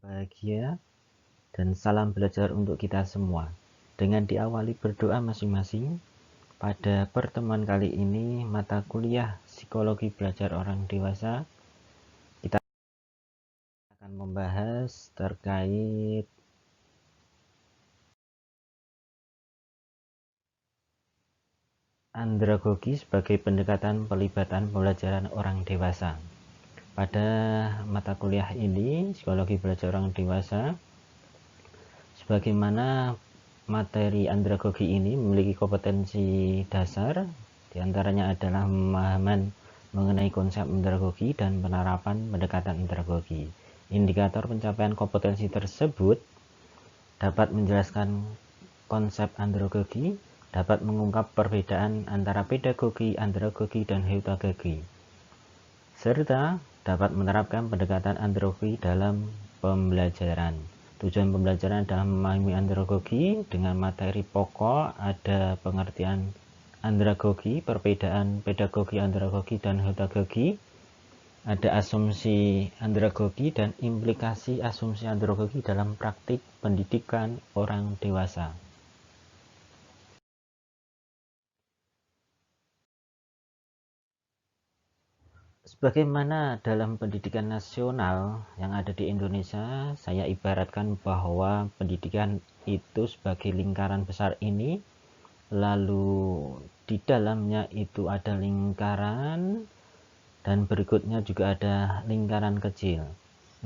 bahagia, dan salam belajar untuk kita semua. Dengan diawali berdoa masing-masing, pada pertemuan kali ini mata kuliah Psikologi Belajar Orang Dewasa kita akan membahas terkait andragogi sebagai pendekatan pelibatan pembelajaran orang dewasa. Pada mata kuliah ini, Psikologi Belajar Orang Dewasa, sebagaimana materi andragogi ini memiliki kompetensi dasar, diantaranya adalah pemahaman mengenai konsep andragogi dan penerapan pendekatan andragogi. Indikator pencapaian kompetensi tersebut dapat menjelaskan konsep andragogi, dapat mengungkap perbedaan antara pedagogi, andragogi, dan heutagogi, serta dapat menerapkan pendekatan andragogi dalam pembelajaran. Tujuan pembelajaran adalah memahami andragogi dengan materi pokok, ada pengertian andragogi, perbedaan pedagogi, andragogi, dan heutagogi, ada asumsi andragogi dan implikasi asumsi andragogi dalam praktik pendidikan orang dewasa. Sebagaimana dalam pendidikan nasional yang ada di Indonesia, saya ibaratkan bahwa pendidikan itu sebagai lingkaran besar ini, lalu di dalamnya itu ada lingkaran, dan berikutnya juga ada lingkaran kecil.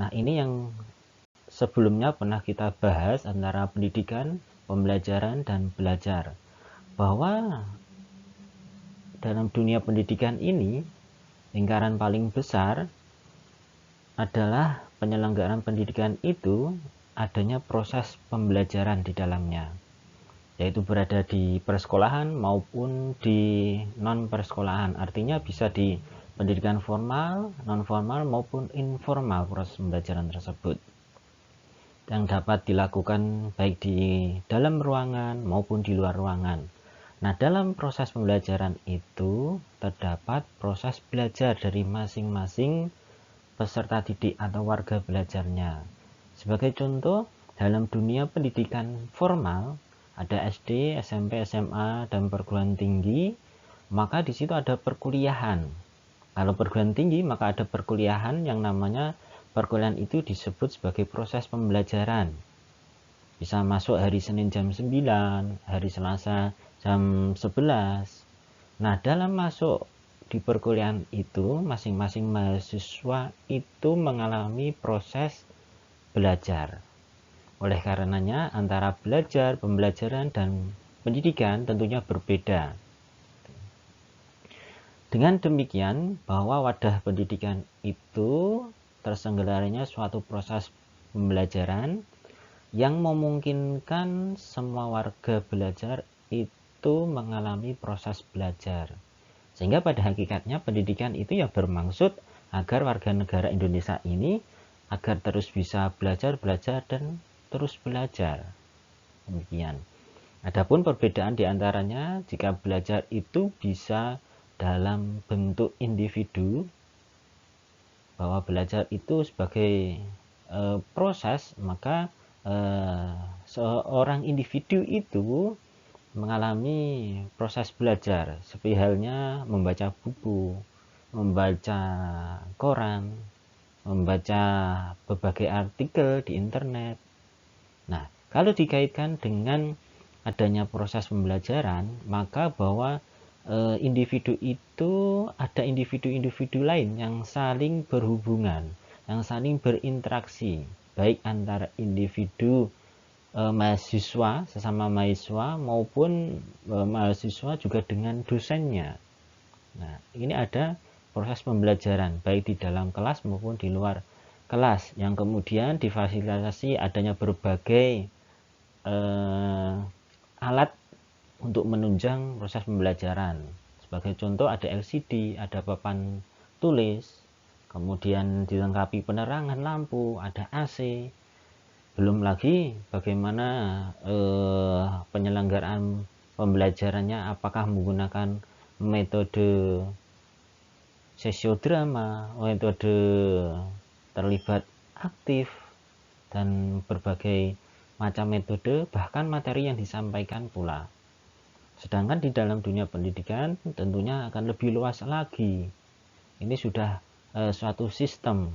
Nah, ini yang sebelumnya pernah kita bahas antara pendidikan, pembelajaran, dan belajar, bahwa dalam dunia pendidikan ini lingkaran paling besar adalah penyelenggaraan pendidikan itu adanya proses pembelajaran di dalamnya, yaitu berada di persekolahan maupun di non-persekolahan. Artinya bisa di pendidikan formal, non-formal maupun informal proses pembelajaran tersebut, yang dapat dilakukan baik di dalam ruangan maupun di luar ruangan. Nah, dalam proses pembelajaran itu terdapat proses belajar dari masing-masing peserta didik atau warga belajarnya. Sebagai contoh, dalam dunia pendidikan formal ada SD, SMP, SMA, dan perguruan tinggi, maka di situ ada perkuliahan. Kalau perguruan tinggi, maka ada perkuliahan yang namanya perkuliahan itu disebut sebagai proses pembelajaran. Bisa masuk hari Senin jam 9, hari Selasa jam 11. Nah, dalam masuk di perkuliahan itu, masing-masing mahasiswa itu mengalami proses belajar. Oleh karenanya, antara belajar, pembelajaran, dan pendidikan tentunya berbeda. Dengan demikian, bahwa wadah pendidikan itu terselenggaranya suatu proses pembelajaran yang memungkinkan semua warga belajar itu mengalami proses belajar. Sehingga pada hakikatnya pendidikan itu ya bermaksud agar warga negara Indonesia ini agar terus bisa belajar dan terus belajar. Demikian. Adapun perbedaan diantaranya, jika belajar itu bisa dalam bentuk individu, bahwa belajar itu sebagai proses, maka seorang individu itu mengalami proses belajar seperti halnya membaca buku, membaca koran, membaca berbagai artikel di internet. Nah, kalau dikaitkan dengan adanya proses pembelajaran, maka bahwa individu itu ada individu-individu lain yang saling berhubungan, yang saling berinteraksi, baik antara individu mahasiswa, sesama mahasiswa, maupun mahasiswa juga dengan dosennya. Nah, ini ada proses pembelajaran baik di dalam kelas maupun di luar kelas, yang kemudian difasilitasi adanya berbagai alat untuk menunjang proses pembelajaran. Sebagai contoh ada LCD, ada papan tulis, kemudian dilengkapi penerangan lampu, ada AC. Belum lagi bagaimana penyelenggaraan pembelajarannya, apakah menggunakan metode sesiodrama, metode terlibat aktif, dan berbagai macam metode, bahkan materi yang disampaikan pula. Sedangkan di dalam dunia pendidikan tentunya akan lebih luas lagi. Ini sudah suatu sistem,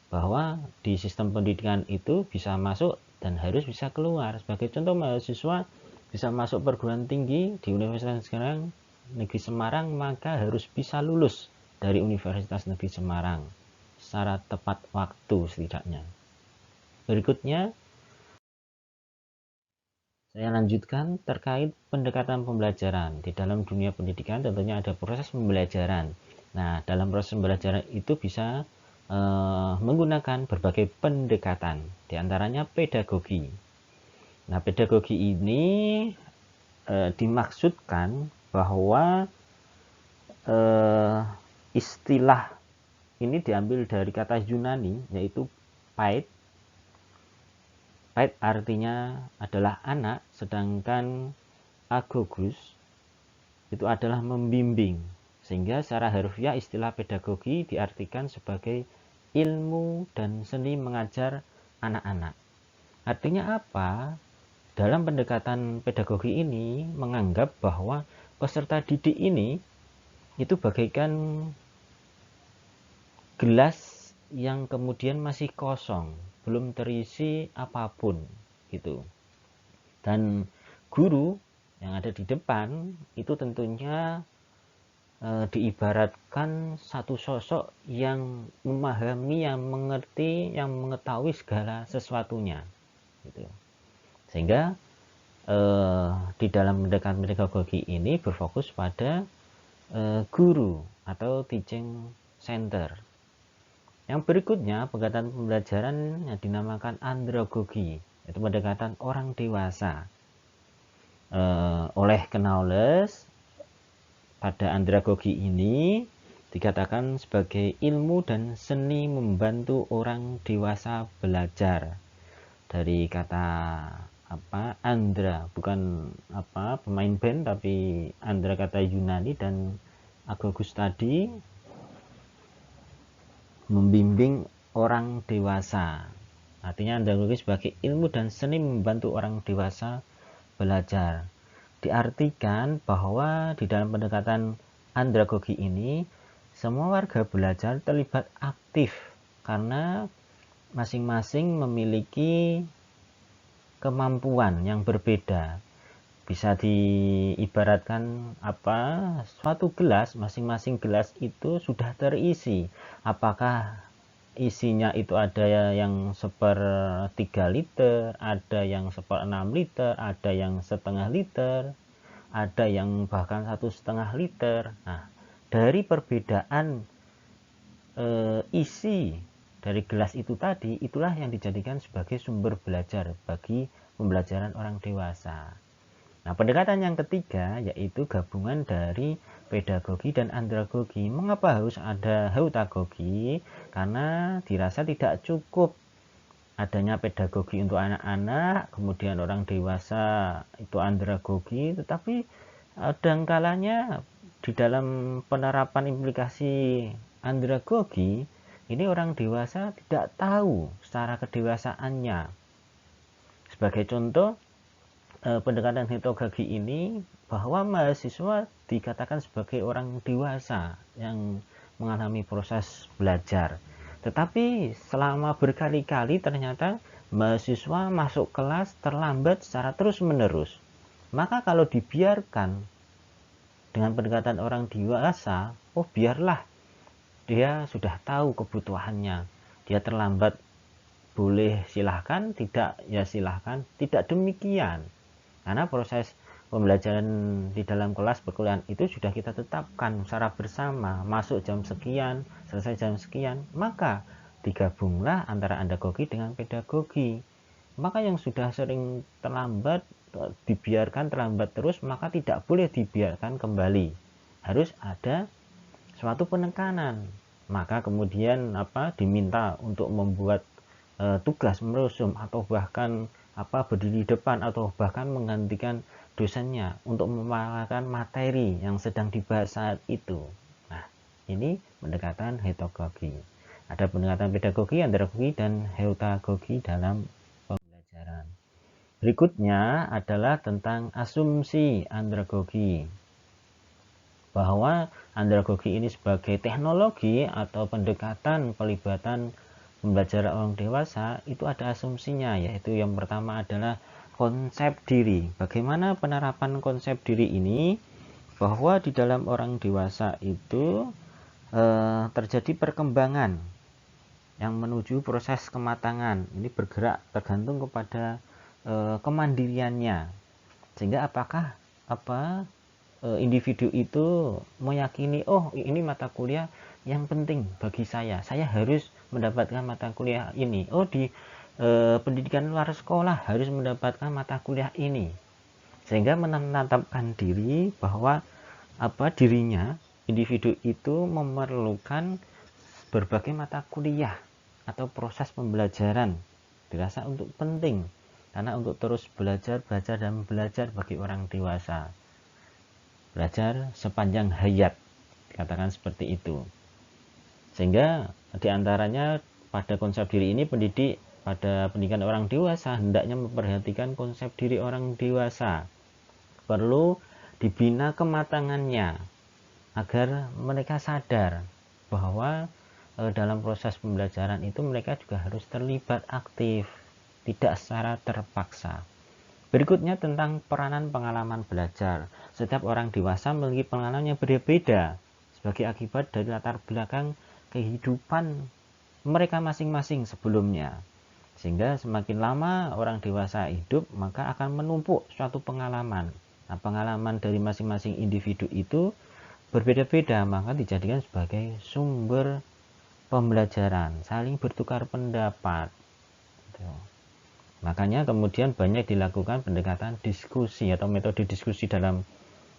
bahwa di sistem pendidikan itu bisa masuk dan harus bisa keluar. Sebagai contoh, mahasiswa bisa masuk perguruan tinggi di Universitas Negeri Semarang, maka harus bisa lulus dari Universitas Negeri Semarang secara tepat waktu setidaknya. Berikutnya, saya lanjutkan terkait pendekatan pembelajaran. Di dalam dunia pendidikan tentunya ada proses pembelajaran. Nah, dalam proses pembelajaran itu bisa menggunakan berbagai pendekatan, diantaranya pedagogi. Nah, pedagogi ini dimaksudkan bahwa istilah ini diambil dari kata Yunani, yaitu pait. Pait artinya adalah anak, sedangkan agogus itu adalah membimbing. Sehingga secara harfiah istilah pedagogi diartikan sebagai ilmu dan seni mengajar anak-anak. Artinya apa? Dalam pendekatan pedagogi ini menganggap bahwa peserta didik ini itu bagaikan gelas yang kemudian masih kosong, belum terisi apapun gitu. Dan guru yang ada di depan itu tentunya diibaratkan satu sosok yang memahami, yang mengerti, yang mengetahui segala sesuatunya gitu. Sehingga di dalam pendekatan pedagogi ini berfokus pada guru atau teaching center. Yang berikutnya, pendekatan pembelajaran yang dinamakan andragogi, yaitu pendekatan orang dewasa. Oleh Knowles, pada andragogi ini dikatakan sebagai ilmu dan seni membantu orang dewasa belajar. Dari kata Andra, bukan pemain band, tapi Andra kata Yunani, dan agogus tadi membimbing orang dewasa. Artinya andragogi sebagai ilmu dan seni membantu orang dewasa belajar. Diartikan bahwa di dalam pendekatan andragogi ini semua warga belajar terlibat aktif karena masing-masing memiliki kemampuan yang berbeda. Bisa diibaratkan suatu gelas, masing-masing gelas itu sudah terisi. Apakah isinya itu ada yang 1/3 liter, ada yang 1/6 liter, ada yang setengah liter, ada yang bahkan 1,5 liter. Nah, dari perbedaan isi dari gelas itu tadi, itulah yang dijadikan sebagai sumber belajar bagi pembelajaran orang dewasa. Nah, pendekatan yang ketiga yaitu gabungan dari pedagogi dan andragogi. Mengapa harus ada heutagogi? Karena dirasa tidak cukup adanya pedagogi untuk anak-anak, kemudian orang dewasa itu andragogi, tetapi kadangkalanya di dalam penerapan implikasi andragogi ini orang dewasa tidak tahu secara kedewasaannya. Sebagai contoh, pendekatan heutagogi ini bahwa mahasiswa dikatakan sebagai orang dewasa yang mengalami proses belajar. Tetapi selama berkali-kali ternyata mahasiswa masuk kelas terlambat secara terus-menerus. Maka kalau dibiarkan dengan pendekatan orang dewasa, biarlah dia sudah tahu kebutuhannya. Dia terlambat, boleh silahkan, tidak ya silahkan. Tidak demikian. Karena proses pembelajaran di dalam kelas perkuliahan itu sudah kita tetapkan secara bersama, masuk jam sekian, selesai jam sekian, maka digabunglah antara andragogi dengan pedagogi. Maka yang sudah sering terlambat, dibiarkan terlambat terus, maka tidak boleh dibiarkan kembali. Harus ada suatu penekanan. Maka kemudian diminta untuk membuat tugas merusum atau bahkan berdiri di depan atau bahkan menggantikan dosennya untuk memaparkan materi yang sedang dibahas saat itu. Nah, ini pendekatan heutagogi. Ada pendekatan pedagogi, andragogi, dan heutagogi dalam pembelajaran. Berikutnya adalah tentang asumsi andragogi, bahwa andragogi ini sebagai teknologi atau pendekatan pelibatan pembelajaran orang dewasa itu ada asumsinya, yaitu yang pertama adalah konsep diri. Bagaimana penerapan konsep diri ini? Bahwa di dalam orang dewasa itu terjadi perkembangan yang menuju proses kematangan. Ini bergerak tergantung kepada kemandiriannya. Sehingga apakah individu itu meyakini, oh ini mata kuliah yang penting bagi saya harus mendapatkan mata kuliah ini. Oh di pendidikan luar sekolah harus mendapatkan mata kuliah ini. Sehingga menetapkan diri bahwa dirinya, individu itu memerlukan berbagai mata kuliah atau proses pembelajaran dirasa untuk penting, karena untuk terus belajar dan belajar bagi orang dewasa, belajar sepanjang hayat, katakan seperti itu. Sehingga diantaranya pada konsep diri ini, pendidik pada pendidikan orang dewasa hendaknya memperhatikan konsep diri orang dewasa, perlu dibina kematangannya agar mereka sadar bahwa dalam proses pembelajaran itu mereka juga harus terlibat aktif, tidak secara terpaksa. Berikutnya tentang peranan pengalaman belajar. Setiap orang dewasa memiliki pengalaman yang berbeda sebagai akibat dari latar belakang kehidupan mereka masing-masing sebelumnya. Sehingga semakin lama orang dewasa hidup, maka akan menumpuk suatu pengalaman. Nah, pengalaman dari masing-masing individu itu berbeda-beda, maka dijadikan sebagai sumber pembelajaran, saling bertukar pendapat. Makanya kemudian banyak dilakukan pendekatan diskusi atau metode diskusi dalam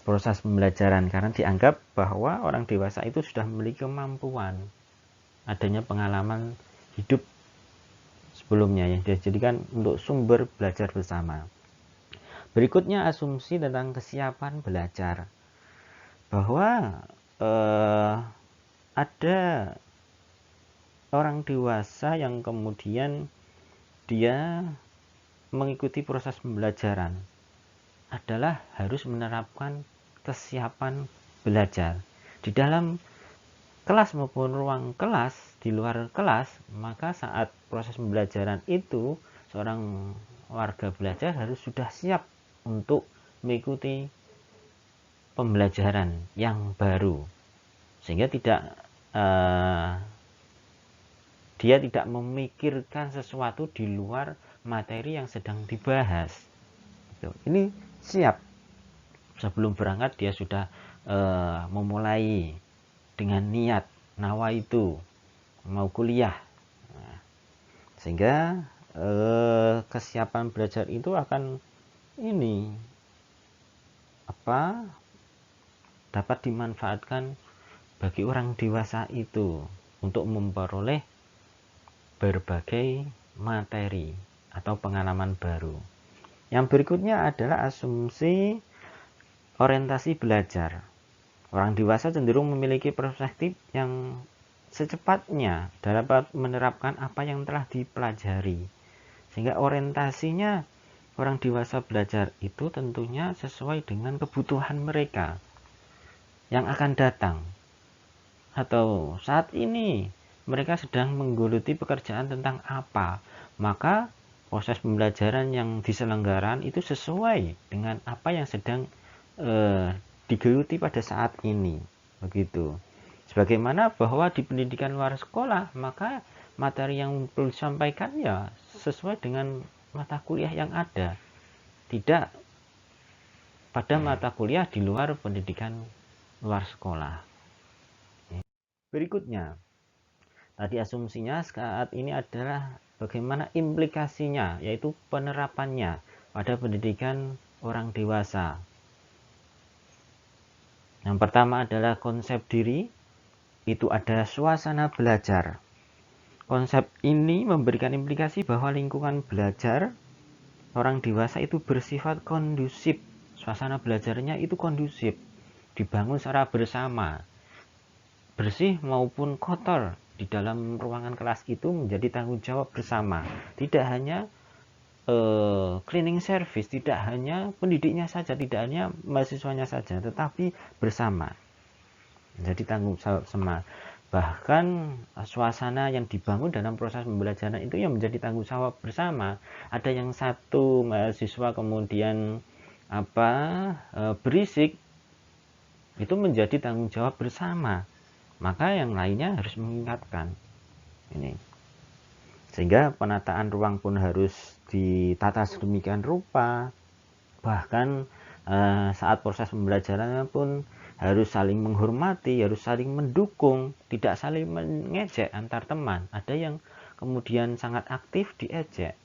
proses pembelajaran, karena dianggap bahwa orang dewasa itu sudah memiliki kemampuan adanya pengalaman hidup sebelumnya yang dijadikan untuk sumber belajar bersama. Berikutnya asumsi tentang kesiapan belajar, bahwa ada orang dewasa yang kemudian dia mengikuti proses pembelajaran adalah harus menerapkan kesiapan belajar di dalam kelas maupun ruang kelas, di luar kelas. Maka saat proses pembelajaran itu seorang warga belajar harus sudah siap untuk mengikuti pembelajaran yang baru, sehingga dia tidak memikirkan sesuatu di luar materi yang sedang dibahas. Ini siap sebelum berangkat, dia sudah memulai dengan niat nawa itu mau kuliah. Sehingga kesiapan belajar itu akan dapat dimanfaatkan bagi orang dewasa itu untuk memperoleh berbagai materi atau pengalaman baru. Yang berikutnya adalah asumsi orientasi belajar. Orang dewasa cenderung memiliki perspektif yang secepatnya dapat menerapkan apa yang telah dipelajari, sehingga orientasinya orang dewasa belajar itu tentunya sesuai dengan kebutuhan mereka yang akan datang, atau saat ini mereka sedang menggeluti pekerjaan tentang apa, maka proses pembelajaran yang diselenggarakan itu sesuai dengan apa yang sedang digeluti pada saat ini, begitu. Sebagaimana bahwa di pendidikan luar sekolah, maka materi yang perlu disampaikan ya sesuai dengan mata kuliah yang ada, tidak pada mata kuliah di luar pendidikan luar sekolah. Berikutnya, tadi asumsinya saat ini adalah bagaimana implikasinya, yaitu penerapannya pada pendidikan orang dewasa. Yang pertama adalah konsep diri, itu ada suasana belajar. Konsep ini memberikan implikasi bahwa lingkungan belajar orang dewasa itu bersifat kondusif. Suasana belajarnya itu kondusif, dibangun secara bersama, bersih maupun kotor di dalam ruangan kelas itu menjadi tanggung jawab bersama. Tidak hanya cleaning service, tidak hanya pendidiknya saja, tidak hanya mahasiswanya saja, tetapi bersama. Jadi tanggung jawab sama. Bahkan suasana yang dibangun dalam proses pembelajaran itu yang menjadi tanggung jawab bersama. Ada yang satu mahasiswa kemudian berisik, itu menjadi tanggung jawab bersama. Maka yang lainnya harus mengingatkan ini, sehingga penataan ruang pun harus ditata sedemikian rupa. Bahkan saat proses pembelajaran pun harus saling menghormati, harus saling mendukung, tidak saling mengejek antar teman. Ada yang kemudian sangat aktif diejek.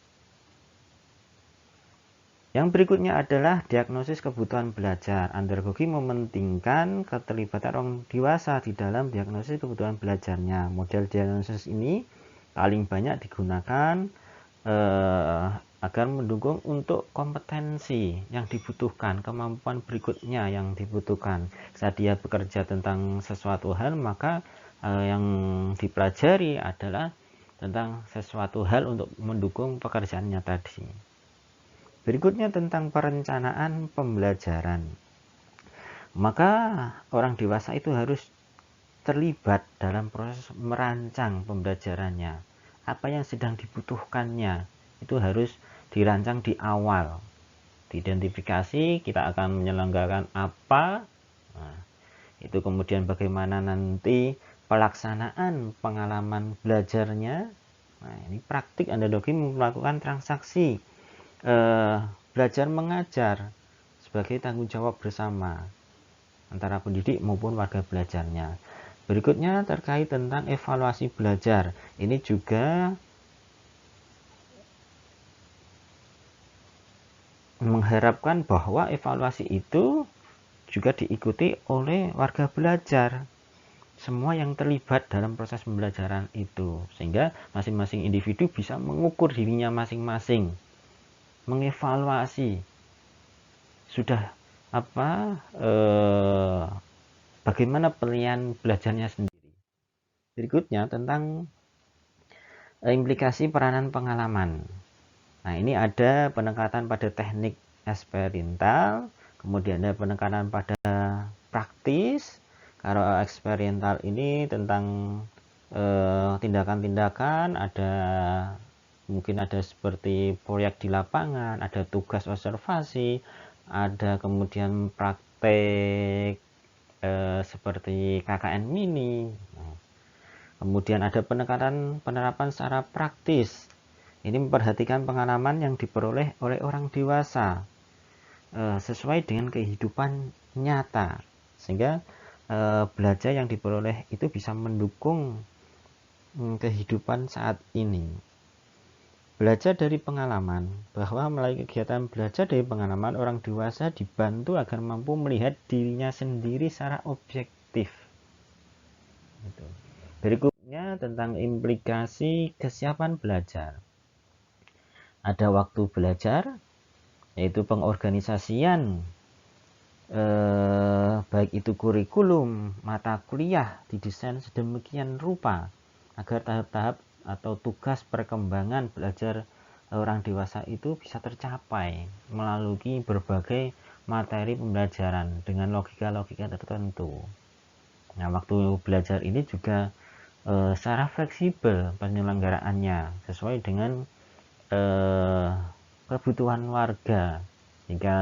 Yang berikutnya adalah diagnosis kebutuhan belajar. Andragogi mementingkan keterlibatan orang dewasa di dalam diagnosis kebutuhan belajarnya. Model diagnosis ini paling banyak digunakan agar mendukung untuk kompetensi yang dibutuhkan, kemampuan berikutnya yang dibutuhkan. Saat dia bekerja tentang sesuatu hal, maka yang dipelajari adalah tentang sesuatu hal untuk mendukung pekerjaannya tadi. Berikutnya tentang perencanaan pembelajaran. Maka orang dewasa itu harus terlibat dalam proses merancang pembelajarannya. Apa yang sedang dibutuhkannya itu harus dirancang di awal. Diidentifikasi, kita akan menyelenggarakan apa. Nah, itu kemudian bagaimana nanti pelaksanaan pengalaman belajarnya. Nah, ini praktik andragogi melakukan transaksi belajar mengajar sebagai tanggung jawab bersama antara pendidik maupun warga belajarnya. Berikutnya terkait tentang evaluasi belajar. Ini juga mengharapkan bahwa evaluasi itu juga diikuti oleh warga belajar, semua yang terlibat dalam proses pembelajaran itu, sehingga masing-masing individu bisa mengukur dirinya masing-masing, mengevaluasi sudah bagaimana pilihan belajarnya sendiri. Berikutnya tentang implikasi peranan pengalaman. Nah, ini ada penekanan pada teknik eksperimental, kemudian ada penekanan pada praktis. Kalau eksperimental ini tentang tindakan-tindakan, mungkin ada seperti proyek di lapangan, ada tugas observasi, ada kemudian praktek seperti KKN mini. Kemudian ada penerapan secara praktis. Ini memperhatikan pengalaman yang diperoleh oleh orang dewasa sesuai dengan kehidupan nyata, sehingga belajar yang diperoleh itu bisa mendukung kehidupan saat ini. Belajar dari pengalaman, bahwa melalui kegiatan belajar dari pengalaman, orang dewasa dibantu agar mampu melihat dirinya sendiri secara objektif. Berikutnya tentang implikasi kesiapan belajar. Ada waktu belajar, yaitu pengorganisasian baik itu kurikulum, mata kuliah didesain sedemikian rupa agar tahap-tahap atau tugas perkembangan belajar orang dewasa itu bisa tercapai melalui berbagai materi pembelajaran dengan logika-logika tertentu. Nah, waktu belajar ini juga secara fleksibel penyelenggaraannya sesuai dengan kebutuhan warga. Jika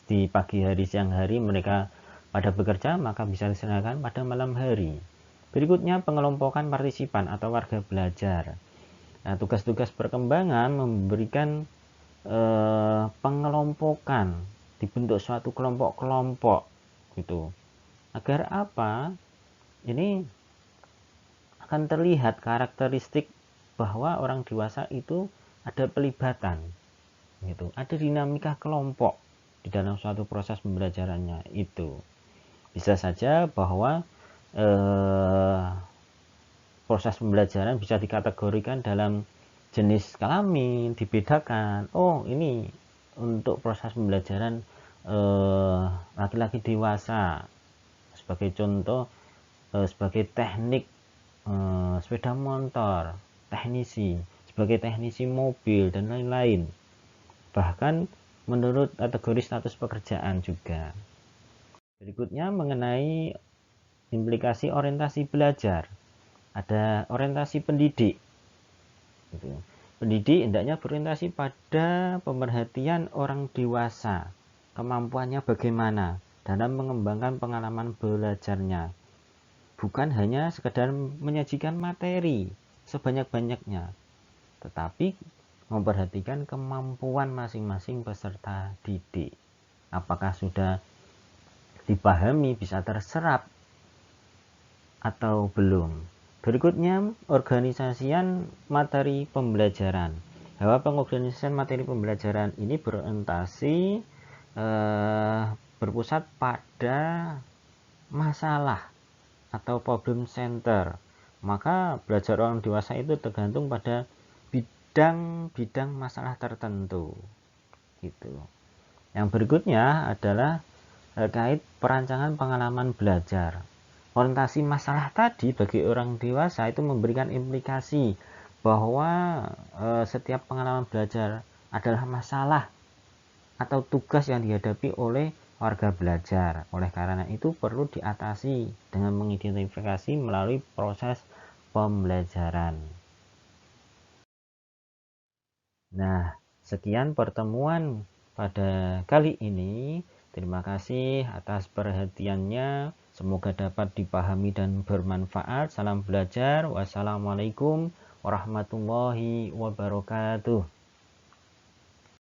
di pagi hari, siang hari mereka pada bekerja, maka bisa diselenggarakan pada malam hari. Berikutnya pengelompokan partisipan atau warga belajar. Nah, tugas-tugas perkembangan memberikan pengelompokan, dibentuk suatu kelompok-kelompok gitu. Agar apa? Ini akan terlihat karakteristik bahwa orang dewasa itu ada pelibatan gitu, ada dinamika kelompok di dalam suatu proses pembelajarannya itu. Bisa saja bahwa proses pembelajaran bisa dikategorikan dalam jenis kelamin, dibedakan. Oh, ini untuk proses pembelajaran laki-laki dewasa sebagai contoh, sebagai teknik sepeda motor, teknisi, sebagai teknisi mobil, dan lain-lain. Bahkan menurut kategori status pekerjaan juga. Berikutnya mengenai implikasi orientasi belajar. Ada orientasi pendidik. Pendidik hendaknya berorientasi pada pemerhatian orang dewasa, kemampuannya bagaimana dalam mengembangkan pengalaman belajarnya. Bukan hanya sekedar menyajikan materi sebanyak-banyaknya, tetapi memperhatikan kemampuan masing-masing peserta didik. Apakah sudah dipahami, bisa terserap, atau belum. Berikutnya, organisasian materi pembelajaran. Bahwa pengorganisasian materi pembelajaran ini berorientasi berpusat pada masalah atau problem center. Maka belajar orang dewasa itu tergantung pada bidang-bidang masalah tertentu. Gitu. Yang berikutnya adalah terkait perancangan pengalaman belajar. Orientasi masalah tadi bagi orang dewasa itu memberikan implikasi bahwa setiap pengalaman belajar adalah masalah atau tugas yang dihadapi oleh warga belajar. Oleh karena itu perlu diatasi dengan mengidentifikasi melalui proses pembelajaran. Nah, sekian pertemuan pada kali ini. Terima kasih atas perhatiannya. Semoga dapat dipahami dan bermanfaat. Salam belajar. Wassalamualaikum warahmatullahi wabarakatuh.